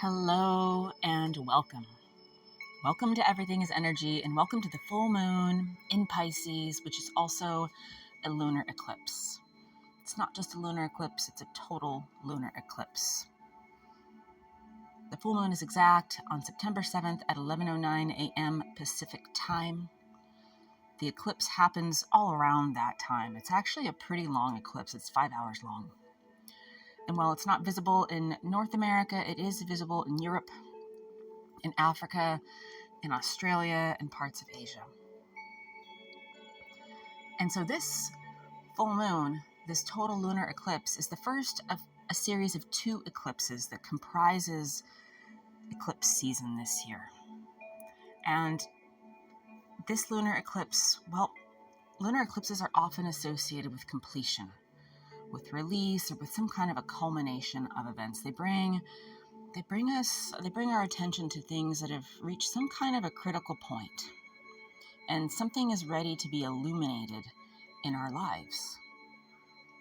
Hello and welcome. Welcome to Everything is Energy and welcome to the full moon in Pisces, which is also a lunar eclipse. It's not just a lunar eclipse, it's a total lunar eclipse. The full moon is exact on September 7th at 11:09 a.m. Pacific time. The eclipse happens all around that time. It's actually a pretty long eclipse. It's 5 hours long. And while it's not visible in North America, it is visible in Europe, in Africa, in Australia, and parts of Asia. And so this full moon, this total lunar eclipse, is the first of a series of 2 eclipses that comprises eclipse season this year. And this lunar eclipse, lunar eclipses are often associated with completion, with release, or with some kind of a culmination of events. They bring our attention to things that have reached some kind of a critical point, and something is ready to be illuminated in our lives.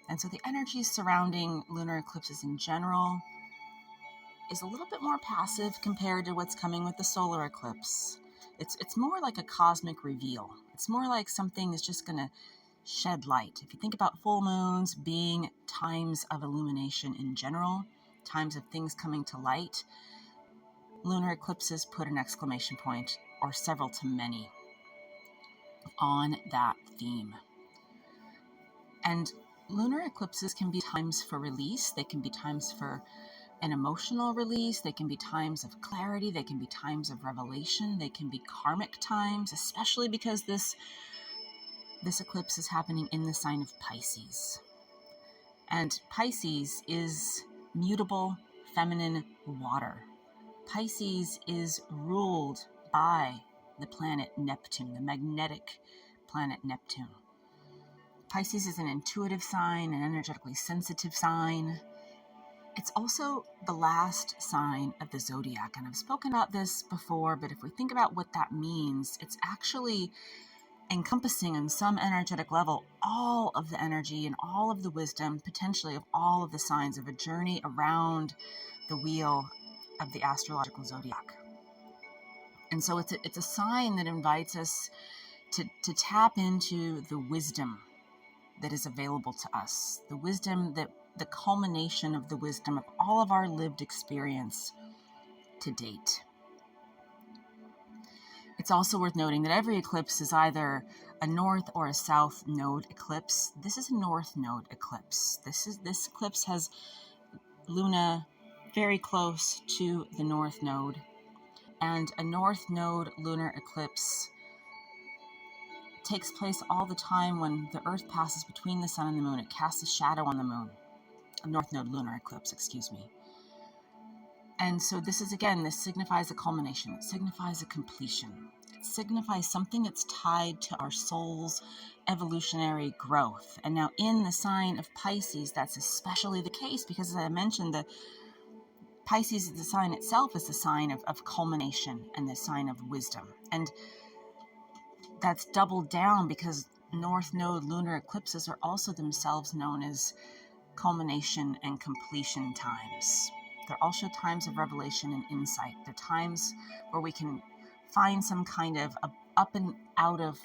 And so the energies surrounding lunar eclipses in general is a little bit more passive compared to what's coming with the solar eclipse. It's more like a cosmic reveal. It's more like something is just going to shed light. If you think about full moons being times of illumination in general, times of things coming to light, lunar eclipses put an exclamation point, or several to many, on that theme. And lunar eclipses can be times for release. They can be times for an emotional release. They can be times of clarity. They can be times of revelation. They can be karmic times, especially because this eclipse is happening in the sign of Pisces. And Pisces is mutable, feminine water. Pisces is ruled by the planet Neptune, the magnetic planet Neptune. Pisces is an intuitive sign, an energetically sensitive sign. It's also the last sign of the zodiac, and I've spoken about this before, but if we think about what that means, it's actually encompassing on some energetic level all of the energy and all of the wisdom, potentially of all of the signs of a journey around the wheel of the astrological zodiac. And so it's a sign that invites us to tap into the wisdom that is available to us, the wisdom, that the culmination of the wisdom of all of our lived experience to date. It's also worth noting that every eclipse is either a north or a south node eclipse. This is a north node eclipse. This eclipse has Luna very close to the north node, and a north node lunar eclipse takes place all the time when the Earth passes between the sun and the moon. It casts a shadow on the moon. A north node lunar eclipse, excuse me. And so this signifies a culmination. It signifies a completion. It signifies something that's tied to our soul's evolutionary growth. And now in the sign of Pisces, that's especially the case because, as I mentioned, the Pisces, the sign itself, is the sign of culmination and the sign of wisdom. And that's doubled down because North Node lunar eclipses are also themselves known as culmination and completion times. They're also times of revelation and insight. They're times where we can find some kind of up and out of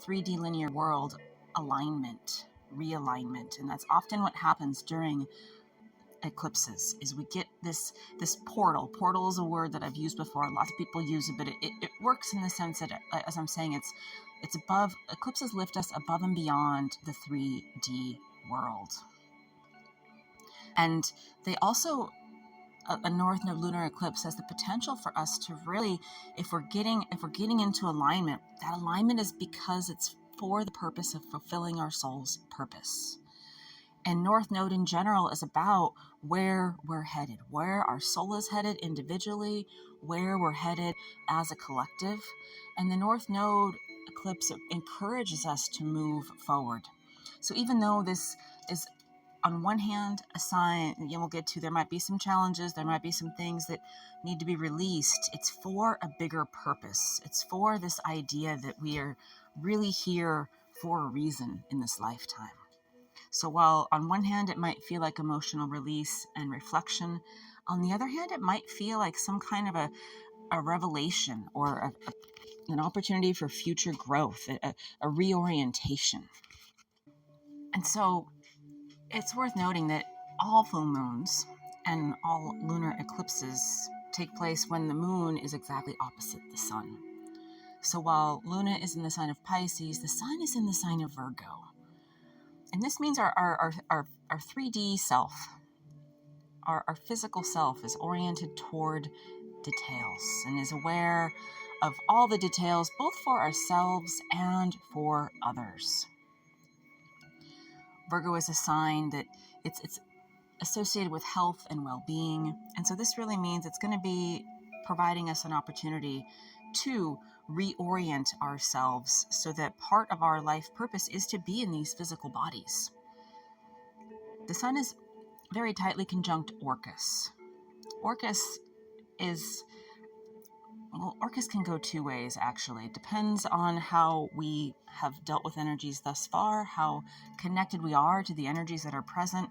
3D linear world alignment, realignment. And that's often what happens during eclipses, is we get this portal. Portal is a word that I've used before. Lots of people use it, but it works in the sense that, as I'm saying, it's above. Eclipses lift us above and beyond the 3D world. And they also, a north node lunar eclipse has the potential for us to really, if we're getting into alignment, that alignment is because it's for the purpose of fulfilling our soul's purpose. And North Node in general is about where we're headed, where our soul is headed individually, where we're headed as a collective. And the North Node eclipse encourages us to move forward. So even though this is, on one hand, a sign, we'll get to, there might be some challenges, there might be some things that need to be released, it's for a bigger purpose. It's for this idea that we are really here for a reason in this lifetime. So while on one hand it might feel like emotional release and reflection, On the other hand, it might feel like some kind of a revelation or an opportunity for future growth, a reorientation. And so it's worth noting that all full moons and all lunar eclipses take place when the moon is exactly opposite the sun. So while Luna is in the sign of Pisces, the sun is in the sign of Virgo. And this means our 3D self, our physical self, is oriented toward details and is aware of all the details, both for ourselves and for others. Virgo is a sign that it's associated with health and well-being. And so this really means it's going to be providing us an opportunity to reorient ourselves so that part of our life purpose is to be in these physical bodies. The sun is very tightly conjunct Orcus. Orcus can go two ways, actually. It depends on how we have dealt with energies thus far, how connected we are to the energies that are present.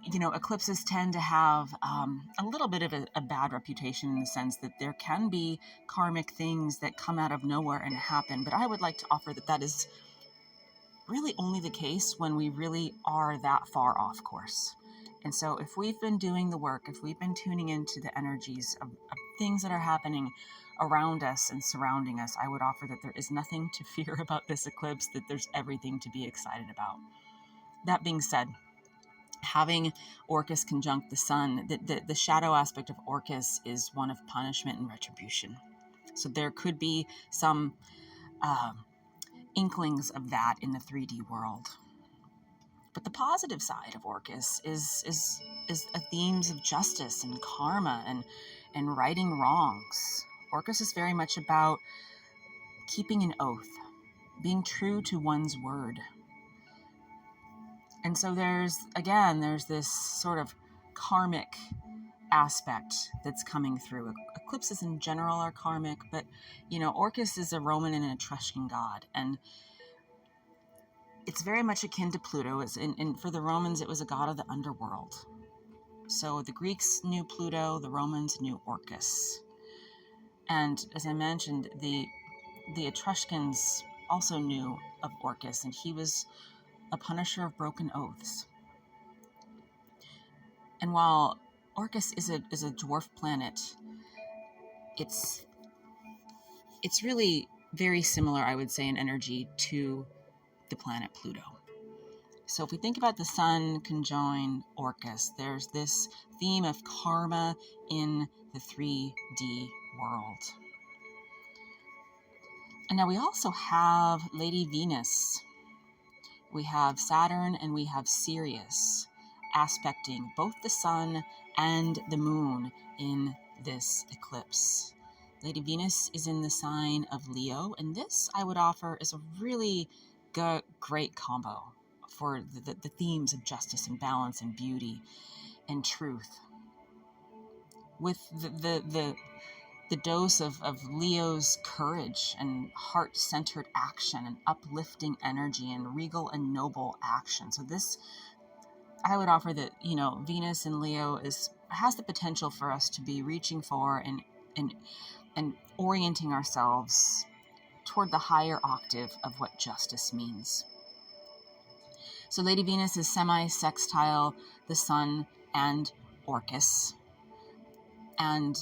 Eclipses tend to have a little bit of a bad reputation in the sense that there can be karmic things that come out of nowhere and happen. But I would like to offer that is really only the case when we really are that far off course. And so if we've been doing the work, if we've been tuning into the energies of things that are happening around us and surrounding us, I would offer that there is nothing to fear about this eclipse, that there's everything to be excited about. That being said, having Orcus conjunct the sun, the shadow aspect of Orcus is one of punishment and retribution. So there could be some inklings of that in the 3D world. But the positive side of Orcus is themes of justice and karma and righting wrongs. Orcus is very much about keeping an oath, being true to one's word. And so there's this sort of karmic aspect that's coming through. Eclipses in general are karmic, but, Orcus is a Roman and an Etruscan god, and it's very much akin to Pluto. And for the Romans, it was a god of the underworld. So the Greeks knew Pluto, the Romans knew Orcus. And as I mentioned, the Etruscans also knew of Orcus, and he was a punisher of broken oaths. And while Orcus is a dwarf planet, it's really very similar, I would say, in energy to the planet Pluto. So if we think about the sun conjoined Orcus, there's this theme of karma in the 3D world. And now we also have Lady Venus. We have Saturn and we have Sirius aspecting both the sun and the moon in this eclipse. Lady Venus is in the sign of Leo, and this, I would offer, is a really great combo for the themes of justice and balance and beauty and truth. With the dose of Leo's courage and heart-centered action and uplifting energy and regal and noble action. So this, I would offer that, Venus in Leo has the potential for us to be reaching for and orienting ourselves toward the higher octave of what justice means. So Lady Venus is semi-sextile the sun and Orcus. And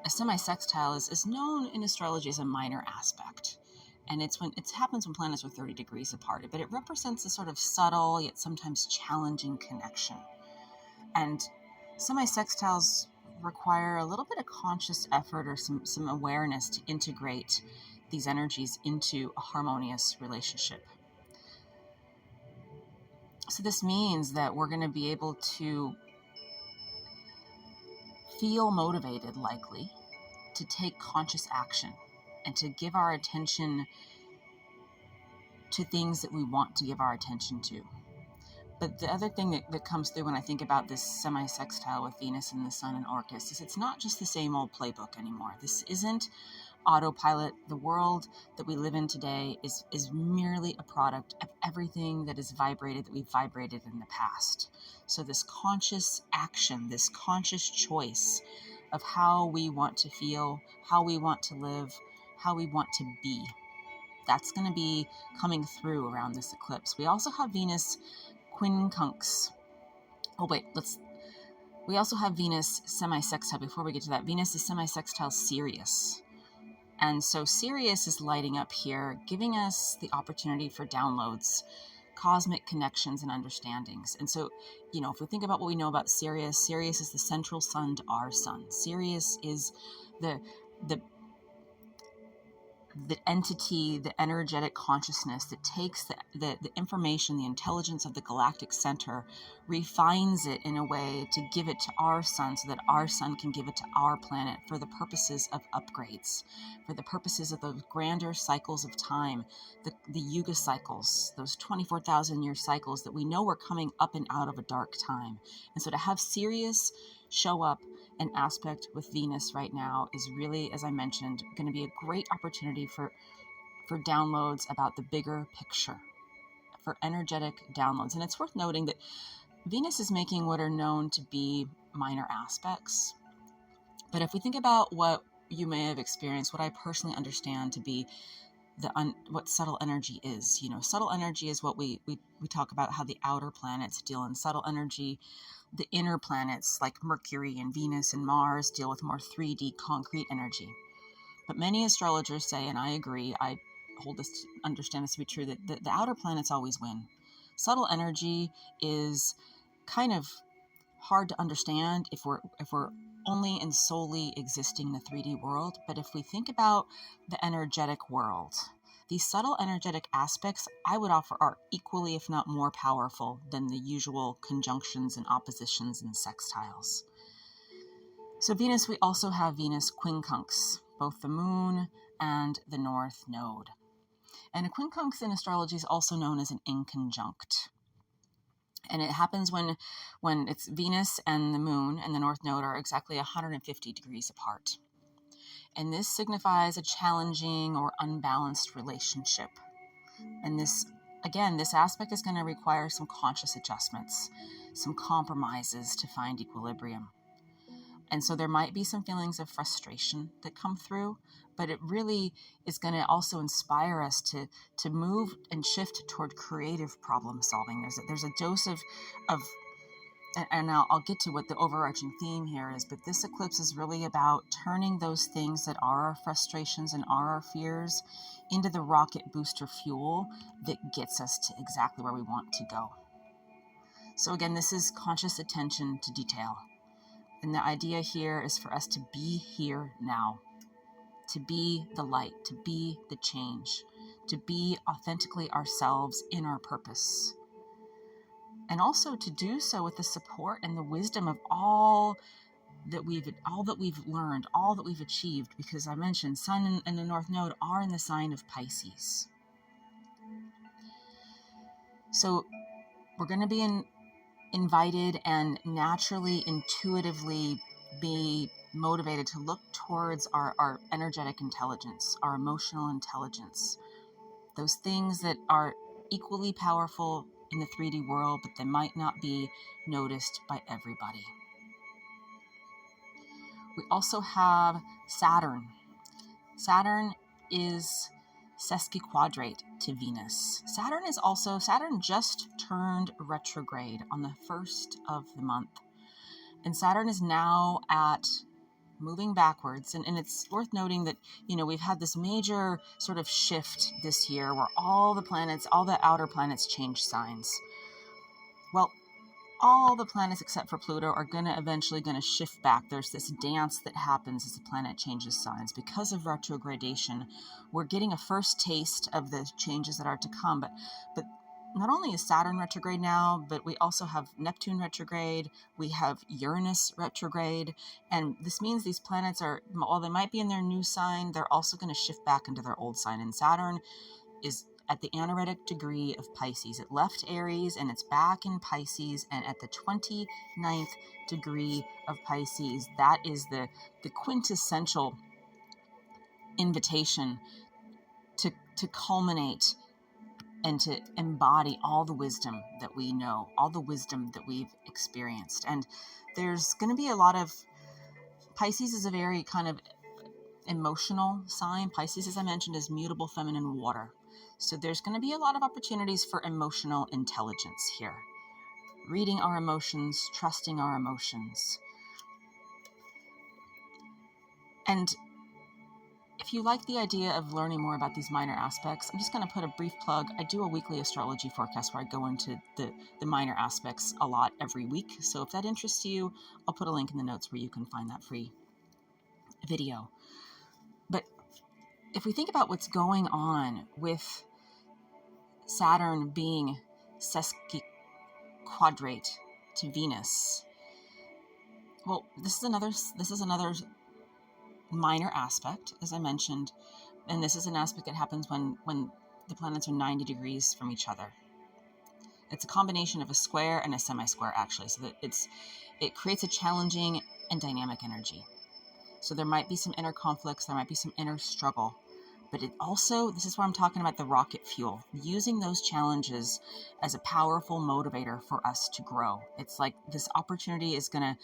a semi-sextile is known in astrology as a minor aspect. And it happens when planets are 30 degrees apart, but it represents a sort of subtle yet sometimes challenging connection. And semi-sextiles require a little bit of conscious effort or some awareness to integrate these energies into a harmonious relationship. So this means that we're going to be able to feel motivated, likely, to take conscious action and to give our attention to things that we want to give our attention to. But the other thing that comes through when I think about this semi-sextile with Venus and the Sun and Orcus is it's not just the same old playbook anymore. This isn't autopilot. The world that we live in today is merely a product of everything that is vibrated, that we've vibrated in the past. So this conscious action, this conscious choice of how we want to feel, how we want to live, how we want to be, that's going to be coming through around this eclipse. We also have Venus quincunx. We also have Venus semi-sextile. Before we get to that, Venus is semi-sextile Sirius. And so Sirius is lighting up here, giving us the opportunity for downloads, cosmic connections and understandings. And so, if we think about what we know about Sirius, Sirius is the central sun to our sun. Sirius is the entity, the energetic consciousness that takes the information, the intelligence of the galactic center, refines it in a way to give it to our sun so that our sun can give it to our planet for the purposes of upgrades, for the purposes of those grander cycles of time, the yuga cycles, those 24,000 year cycles that we know are coming up and out of a dark time. And so to have Sirius show up an aspect with Venus right now is really, as I mentioned, going to be a great opportunity for downloads about the bigger picture, for energetic downloads. And it's worth noting that Venus is making what are known to be minor aspects. But if we think about what you may have experienced, what I personally understand to be what subtle energy is. Subtle energy is what we talk about, how the outer planets deal in subtle energy. The inner planets like Mercury and Venus and Mars deal with more 3D concrete energy. But many astrologers say, and I agree, I understand this to be true, that the outer planets always win. Subtle energy is kind of hard to understand if we're only and solely existing in the 3D world. But if we think about the energetic world, these subtle energetic aspects, I would offer, are equally, if not more powerful than the usual conjunctions and oppositions and sextiles. So Venus, we also have Venus quincunx, both the moon and the north node. And a quincunx in astrology is also known as an inconjunct. And it happens when it's Venus and the moon and the north node are exactly 150 degrees apart. And this signifies a challenging or unbalanced relationship. And this aspect is going to require some conscious adjustments, some compromises to find equilibrium. And so there might be some feelings of frustration that come through, but it really is going to also inspire us to move and shift toward creative problem solving. There's a dose of and I'll get to what the overarching theme here is, but this eclipse is really about turning those things that are our frustrations and are our fears into the rocket booster fuel that gets us to exactly where we want to go. So again, this is conscious attention to detail. And the idea here is for us to be here now, to be the light, to be the change, to be authentically ourselves in our purpose. And also to do so with the support and the wisdom of all that we've learned, all that we've achieved, because I mentioned Sun and the North Node are in the sign of Pisces. So we're going to be invited and naturally, intuitively be motivated to look towards our energetic intelligence, our emotional intelligence, those things that are equally powerful in the 3D world, but they might not be noticed by everybody. We also have Saturn. Saturn is sesquiquadrate to Venus. Saturn just turned retrograde on the 1st of the month. And Saturn is now moving backwards. And it's worth noting that, we've had this major sort of shift this year where all the outer planets change signs. Well, all the planets except for Pluto are eventually going to shift back. There's this dance that happens as the planet changes signs. Because of retrogradation, we're getting a first taste of the changes that are to come. But not only is Saturn retrograde now, but we also have Neptune retrograde, we have Uranus retrograde, and this means these planets while they might be in their new sign, they're also going to shift back into their old sign. And Saturn is at the anaretic degree of Pisces. It left Aries and it's back in Pisces, and at the 29th degree of Pisces, that is the quintessential invitation to culminate and to embody all the wisdom that we know, all the wisdom that we've experienced. And there's going to be a lot of, Pisces is a very kind of emotional sign. Pisces, as I mentioned, is mutable feminine water. So there's going to be a lot of opportunities for emotional intelligence here. Reading our emotions, trusting our emotions. And if you like the idea of learning more about these minor aspects, I'm just going to put a brief plug. I do a weekly astrology forecast where I go into the minor aspects a lot every week. So if that interests you, I'll put a link in the notes where you can find that free video. But if we think about what's going on with Saturn being sesquiquadrate to Venus, well, this is another minor aspect, as I mentioned, and this is an aspect that happens when the planets are 90 degrees from each other. It's a combination of a square and a semi-square, actually, so that it creates a challenging and dynamic energy. So there might be some inner conflicts, there might be some inner struggle, but it also, this is where I'm talking about the rocket fuel, using those challenges as a powerful motivator for us to grow. It's like this opportunity is going to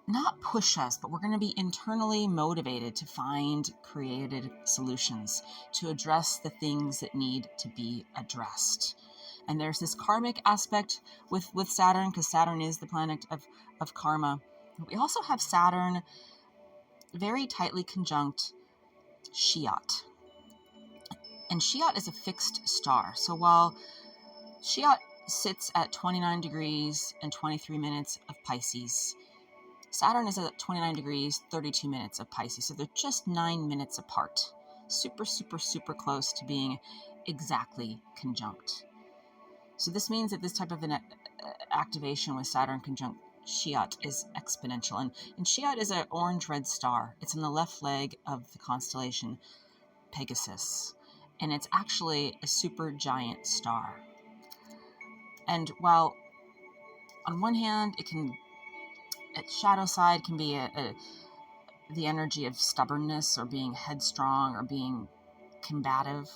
not push us, but we're going to be internally motivated to find creative solutions to address the things that need to be addressed. And there's this karmic aspect with Saturn, because Saturn is the planet of karma. We also have Saturn very tightly conjunct Shiat. And Shiat is a fixed star. So while Shiat sits at 29 degrees and 23 minutes of Pisces, Saturn is at 29 degrees, 32 minutes of Pisces. So they're just 9 minutes apart. Super, super, super close to being exactly conjunct. So this means that this type of an activation with Saturn conjunct Shiat is exponential. And Shiat is an orange-red star. It's in the left leg of the constellation Pegasus. And it's actually a super giant star. And while on one hand, its shadow side can be the energy of stubbornness or being headstrong or being combative,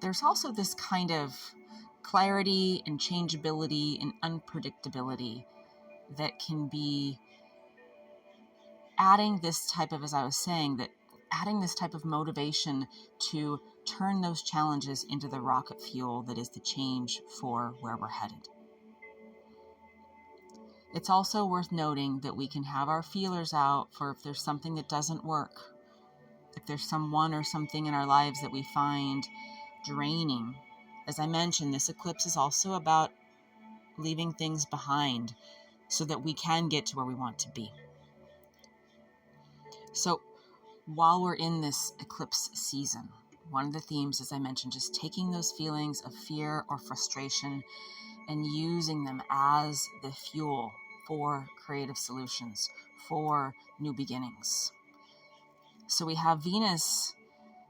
there's also this kind of clarity and changeability and unpredictability that can be adding this type of, as I was saying, that adding this type of motivation to turn those challenges into the rocket fuel that is the change for where we're headed. It's also worth noting that we can have our feelers out for if there's something that doesn't work, if there's someone or something in our lives that we find draining. As I mentioned, this eclipse is also about leaving things behind so that we can get to where we want to be. So while we're in this eclipse season, one of the themes, as I mentioned, just taking those feelings of fear or frustration and using them as the fuel for creative solutions, for new beginnings. So we have Venus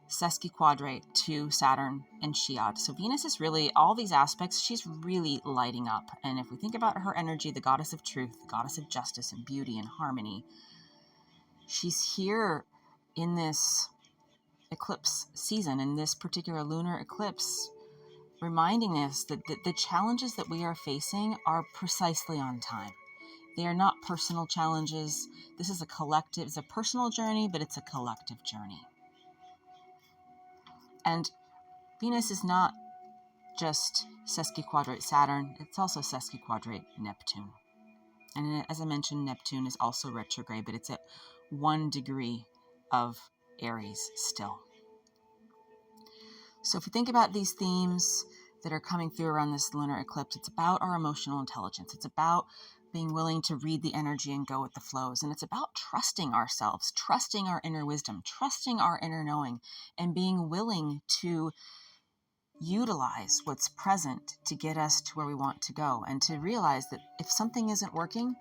sesquiquadrate to Saturn and Shiat. So Venus is really, all these aspects, she's really lighting up. And if we think about her energy, the goddess of truth, the goddess of justice and beauty and harmony, she's here in this eclipse season, in this particular lunar eclipse, reminding us that the challenges that we are facing are precisely on time. They are not personal challenges. This is a collective, it's a personal journey, but it's a collective journey. And Venus is not just sesquiquadrate Saturn, it's also sesquiquadrate Neptune. And as I mentioned, Neptune is also retrograde, but it's at 1 degree of Aries still. So if we think about these themes that are coming through around this lunar eclipse, it's about our emotional intelligence. It's about being willing to read the energy and go with the flows. And it's about trusting ourselves, trusting our inner wisdom, trusting our inner knowing, and being willing to utilize what's present to get us to where we want to go, and to realize that if something isn't working,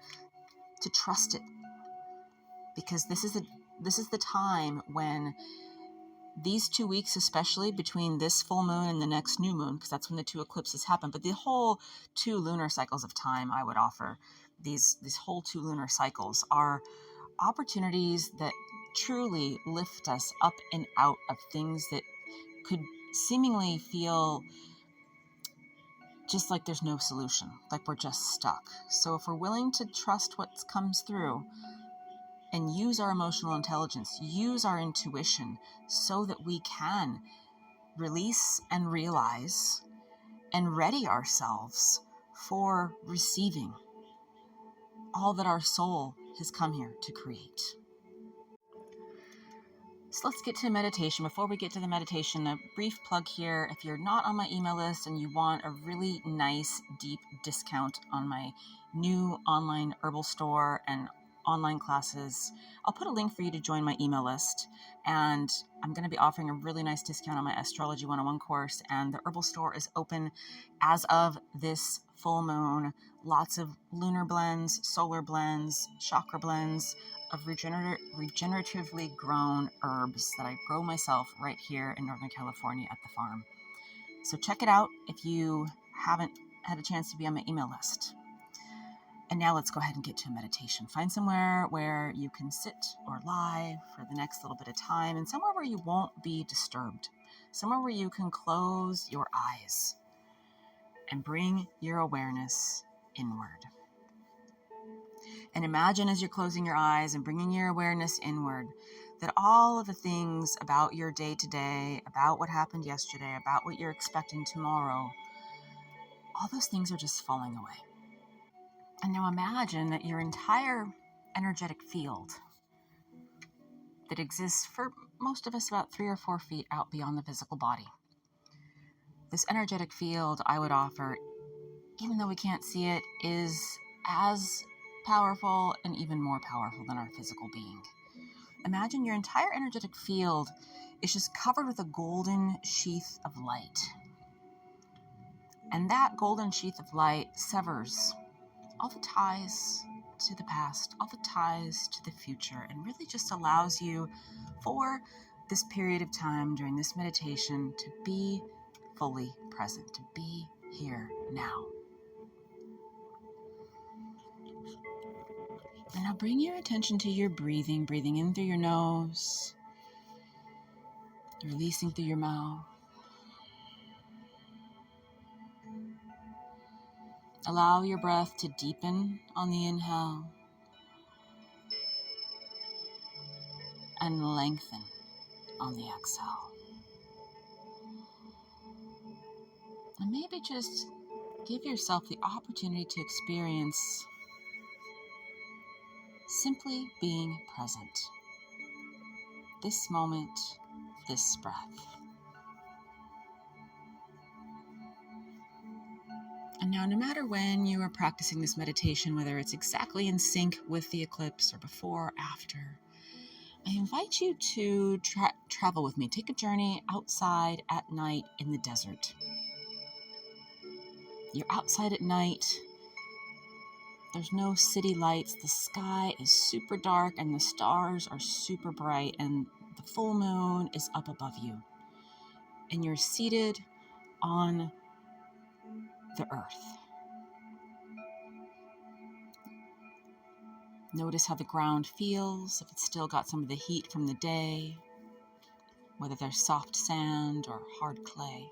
to trust it. Because this is the time when these 2 weeks, especially between this full moon and the next new moon, because that's when the 2 eclipses happen, but the whole 2 lunar cycles of time, I would offer, these whole 2 lunar cycles are opportunities that truly lift us up and out of things that could seemingly feel just like there's no solution, like we're just stuck. So if we're willing to trust what comes through and use our emotional intelligence, use our intuition so that we can release and realize and ready ourselves for receiving all that our soul has come here to create. So let's get to meditation. Before we get to the meditation, a brief plug here. If you're not on my email list and you want a really nice, deep discount on my new online herbal store and online classes, I'll put a link for you to join my email list. And I'm going to be offering a really nice discount on my Astrology 101 course. And the herbal store is open as of this full moon. Lots of lunar blends, solar blends, chakra blends, of regeneratively grown herbs that I grow myself right here in Northern California at the farm. So check it out if you haven't had a chance to be on my email list. And now let's go ahead and get to a meditation. Find somewhere where you can sit or lie for the next little bit of time, and somewhere where you won't be disturbed. Somewhere where you can close your eyes and bring your awareness inward. And imagine as you're closing your eyes and bringing your awareness inward, that all of the things about your day today, about what happened yesterday, about what you're expecting tomorrow, all those things are just falling away. And now imagine that your entire energetic field that exists for most of us about 3 or 4 feet out beyond the physical body. This energetic field, I would offer, even though we can't see it, is as powerful and even more powerful than our physical being. Imagine your entire energetic field is just covered with a golden sheath of light. And that golden sheath of light severs all the ties to the past, all the ties to the future, and really just allows you for this period of time during this meditation to be fully present, to be here now. And now bring your attention to your breathing in through your nose, releasing through your mouth. Allow your breath to deepen on the inhale and lengthen on the exhale. And maybe just give yourself the opportunity to experience simply being present. This moment, this breath. And now, no matter when you are practicing this meditation, whether it's exactly in sync with the eclipse or before or after, I invite you to travel with me. Take a journey outside at night in the desert. You're outside at night. There's no city lights. The sky is super dark and the stars are super bright and the full moon is up above you. And you're seated on the earth. Notice how the ground feels, if it's still got some of the heat from the day, whether there's soft sand or hard clay.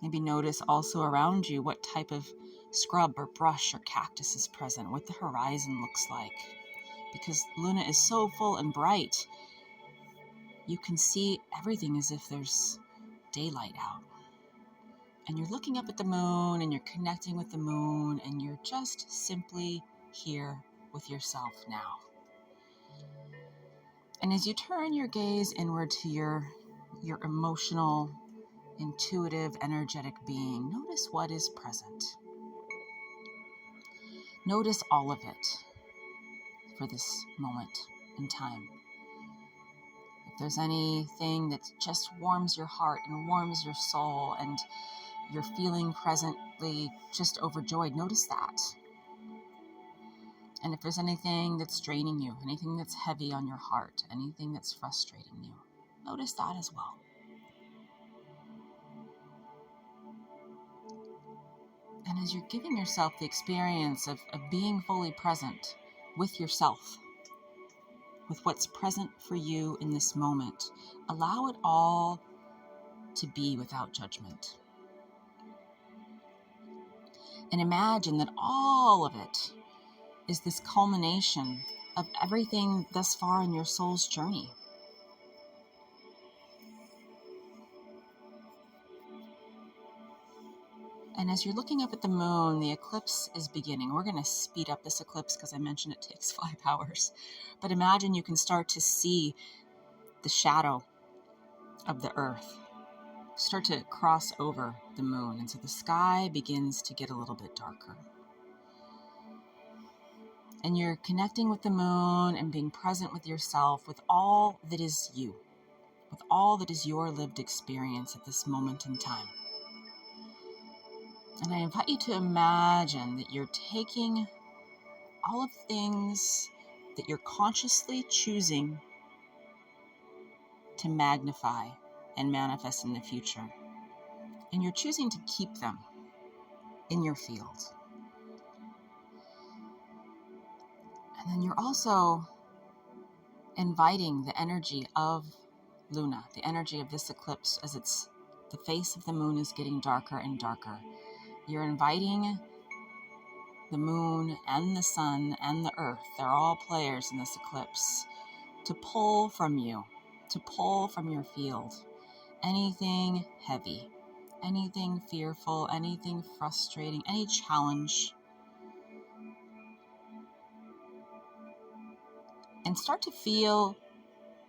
Maybe notice also around you what type of scrub or brush or cactus is present, what the horizon looks like. Because Luna is so full and bright, you can see everything as if there's daylight out. And you're looking up at the moon and you're connecting with the moon and you're just simply here with yourself now. And as you turn your gaze inward to your emotional, intuitive, energetic being, notice what is present. Notice all of it for this moment in time. If there's anything that just warms your heart and warms your soul and you're feeling presently just overjoyed, notice that. And if there's anything that's draining you, anything that's heavy on your heart, anything that's frustrating you, notice that as well. And as you're giving yourself the experience of being fully present with yourself, with what's present for you in this moment. Allow it all to be without judgment. And imagine that all of it is this culmination of everything thus far in your soul's journey. And as you're looking up at the moon, the eclipse is beginning. We're going to speed up this eclipse because I mentioned it takes 5 hours. But imagine you can start to see the shadow of the earth start to cross over the moon. And so the sky begins to get a little bit darker. And you're connecting with the moon and being present with yourself, with all that is you, with all that is your lived experience at this moment in time. And I invite you to imagine that you're taking all of the things that you're consciously choosing to magnify and manifest in the future. And you're choosing to keep them in your field. And then you're also inviting the energy of Luna, the energy of this eclipse, as the face of the moon is getting darker and darker. You're inviting the moon and the sun and the earth, they're all players in this eclipse, to pull from you, to pull from your field anything heavy, anything fearful, anything frustrating, any challenge. And start to feel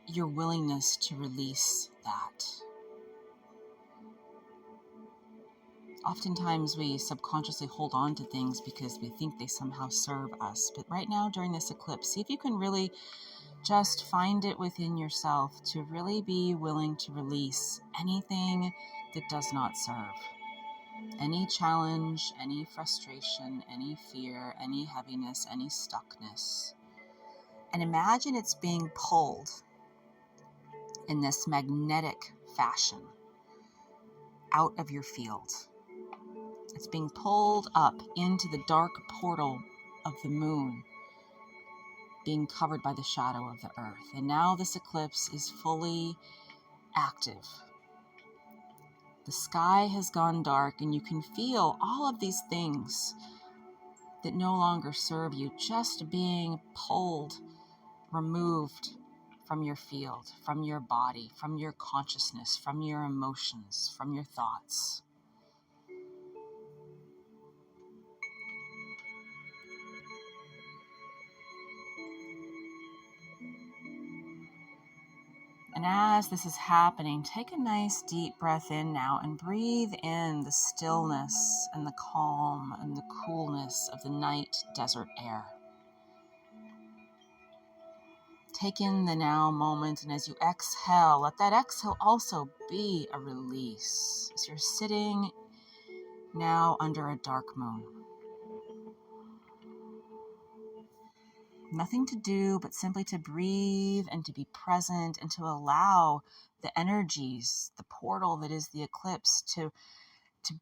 your willingness to release that. Oftentimes we subconsciously hold on to things because we think they somehow serve us. But right now during this eclipse, see if you can really just find it within yourself to really be willing to release anything that does not serve. Any challenge, any frustration, any fear, any heaviness, any stuckness. And imagine it's being pulled in this magnetic fashion out of your field. It's being pulled up into the dark portal of the moon, being covered by the shadow of the earth. And now this eclipse is fully active. The sky has gone dark, and you can feel all of these things that no longer serve you just being pulled, removed from your field, from your body, from your consciousness, from your emotions, from your thoughts. And as this is happening, take a nice deep breath in now and breathe in the stillness and the calm and the coolness of the night desert air. Take in the now moment, and as you exhale, let that exhale also be a release. As you're sitting now under a dark moon. Nothing to do but simply to breathe and to be present and to allow the energies, the portal that is the eclipse, to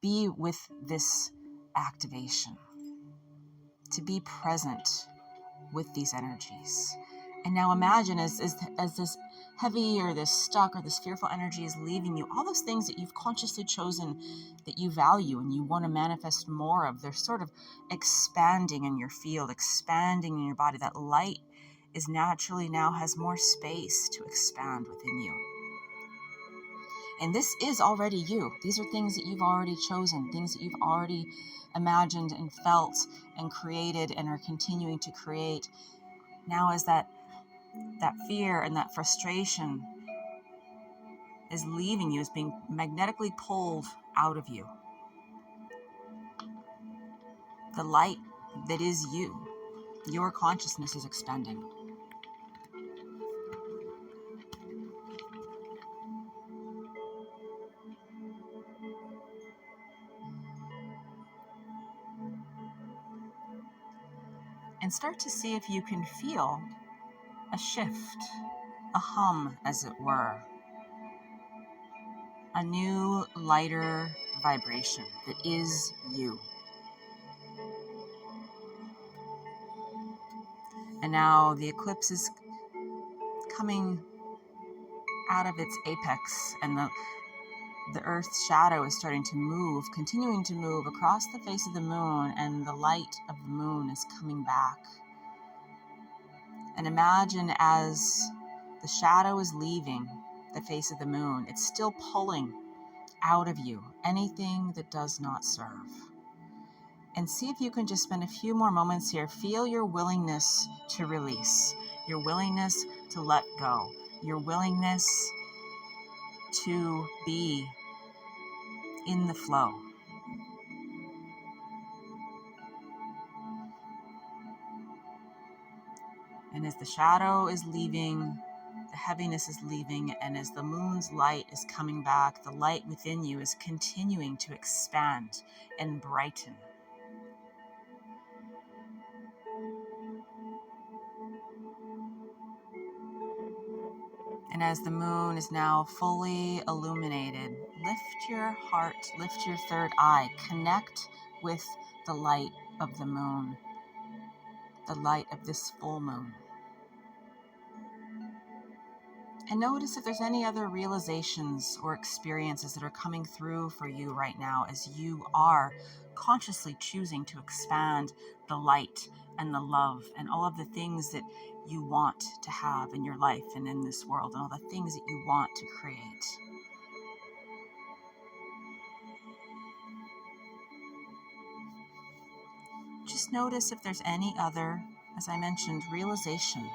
be with this activation, to be present with these energies. And now imagine as this heavy or this stuck or this fearful energy is leaving you, all those things that you've consciously chosen that you value and you want to manifest more of, they're sort of expanding in your field, expanding in your body. That light is naturally now has more space to expand within you. And this is already you. These are things that you've already chosen, things that you've already imagined and felt and created and are continuing to create. Now as that fear and that frustration is leaving you, is being magnetically pulled out of you, the light that is you, your consciousness is expanding. And start to see if you can feel a shift, a hum, as it were, a new, lighter vibration that is you. And now the eclipse is coming out of its apex, and the Earth's shadow is starting to move, continuing to move across the face of the moon, and the light of the moon is coming back. And imagine as the shadow is leaving the face of the moon, it's still pulling out of you anything that does not serve. And see if you can just spend a few more moments here. Feel your willingness to release, your willingness to let go, your willingness to be in the flow. And as the shadow is leaving, the heaviness is leaving, and as the moon's light is coming back, the light within you is continuing to expand and brighten. And as the moon is now fully illuminated, lift your heart, lift your third eye, connect with the light of the moon, the light of this full moon. And notice if there's any other realizations or experiences that are coming through for you right now as you are consciously choosing to expand the light and the love and all of the things that you want to have in your life and in this world, and all the things that you want to create. Just notice if there's any other, as I mentioned, realization.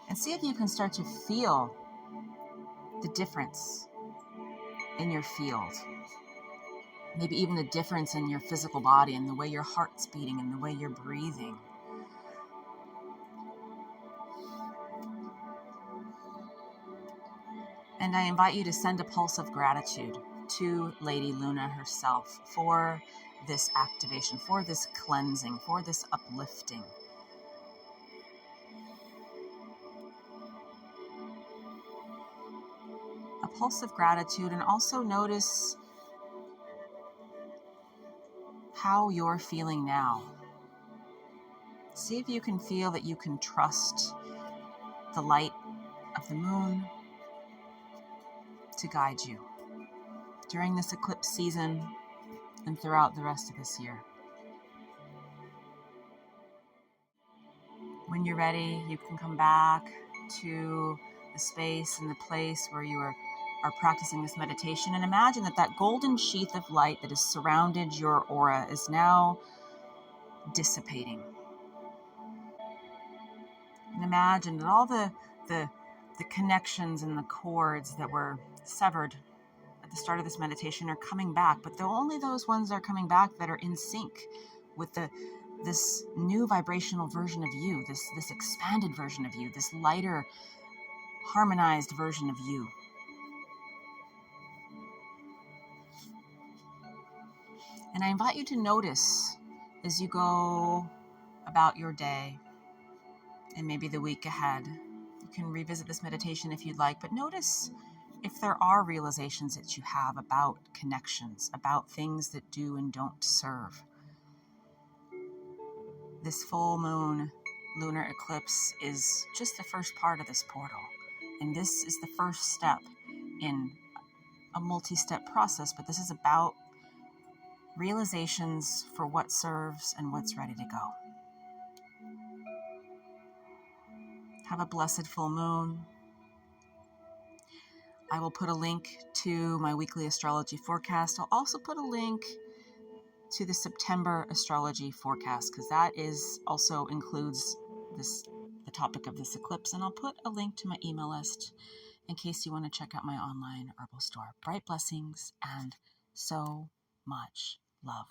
And see if you can start to feel the difference in your field. Maybe even the difference in your physical body and the way your heart's beating and the way you're breathing. And I invite you to send a pulse of gratitude to Lady Luna herself for this activation, for this cleansing, for this uplifting. A pulse of gratitude, and also notice how you're feeling now. See if you can feel that you can trust the light of the moon to guide you during this eclipse season and throughout the rest of this year. When you're ready, you can come back to the space and the place where you are practicing this meditation, and imagine that golden sheath of light that has surrounded your aura is now dissipating. And imagine that all the connections and the cords that were severed at the start of this meditation are coming back, but only those ones are coming back that are in sync with this new vibrational version of you, this expanded version of you, this lighter, harmonized version of you. And I invite you to notice as you go about your day and maybe the week ahead. You can revisit this meditation if you'd like, but notice if there are realizations that you have about connections, about things that do and don't serve. This full moon lunar eclipse is just the first part of this portal. And this is the first step in a multi-step process, but this is about realizations for what serves and what's ready to go. Have a blessed full moon. I will put a link to my weekly astrology forecast. I'll also put a link to the September astrology forecast, because that also includes the topic of this eclipse. And I'll put a link to my email list in case you want to check out my online herbal store. Bright blessings and so much love.